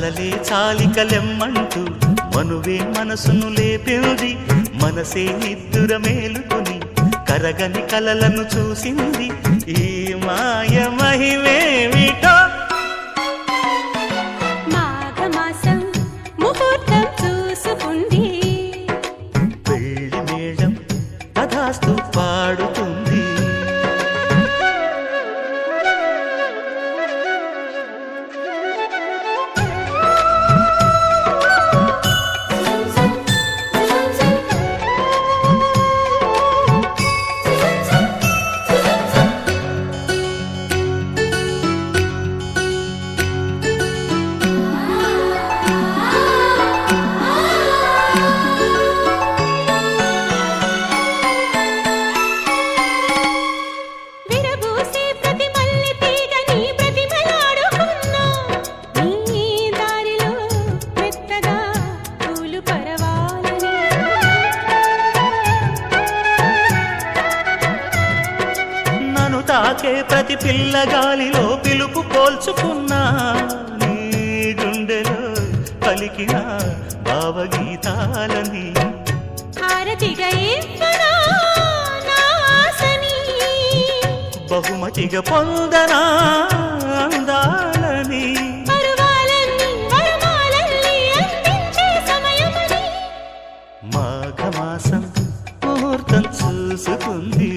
కలలే చాలికలెమ్మంటూ మనువే మనసును లేపింది. మనసే నిద్దుర మేలుకొని కరగని కలలను చూసింది. ఈ మాయ మహిమేమిటో. మాఘమాసం ముహూర్తం చూసుకుంది. పెళ్లి మేళం తథాస్తు పాడుతుంది. తాకే ప్రతి పిల్లగాలిలో పిలుపు పోల్చుకున్నా. నీ గుండెలో పలికిన భావగీతాలని బహుమతిగా పొందనా అందాలని. మాఘమాసం ముహూర్తం చూసుకుంది.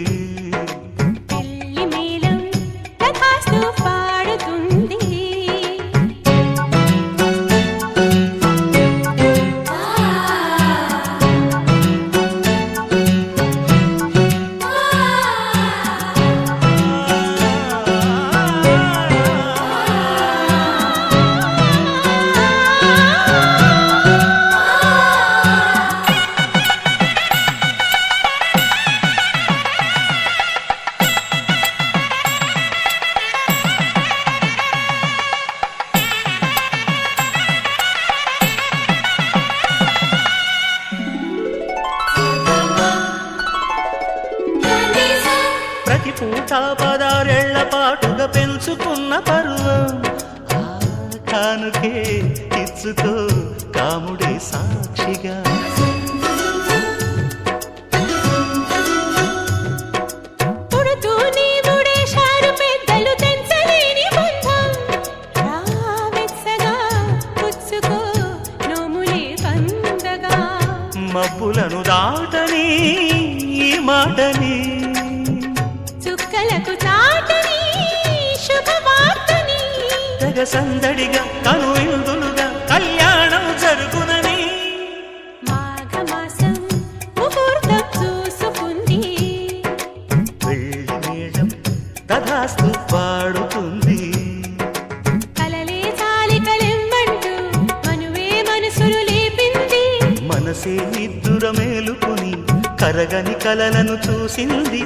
ప్రతి పూట 16 పాటుగా పెంచుకున్న పరువం కానుకే ఇచ్చుకో కాముడే సాక్షిగా. మబ్బులను దాటని ఈ మాటని చుక్కలకు చాటని శుభవార్తని తెగ సందడిగా కను విందులుగా కళ్యాణం జరుగునని. మాఘమాసం ముహూర్తం చూసుకుంది. పెళ్లి మేళం తథాస్తు పాడుతుంది. కలలే చాలికలెమ్మంటూ మనువే మనసులు లేపింది. మనసే నిద్దుర మేలుకొని కరగని కలలను చూసింది.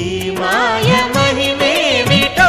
ఈ మాయ మహిమేమిటో.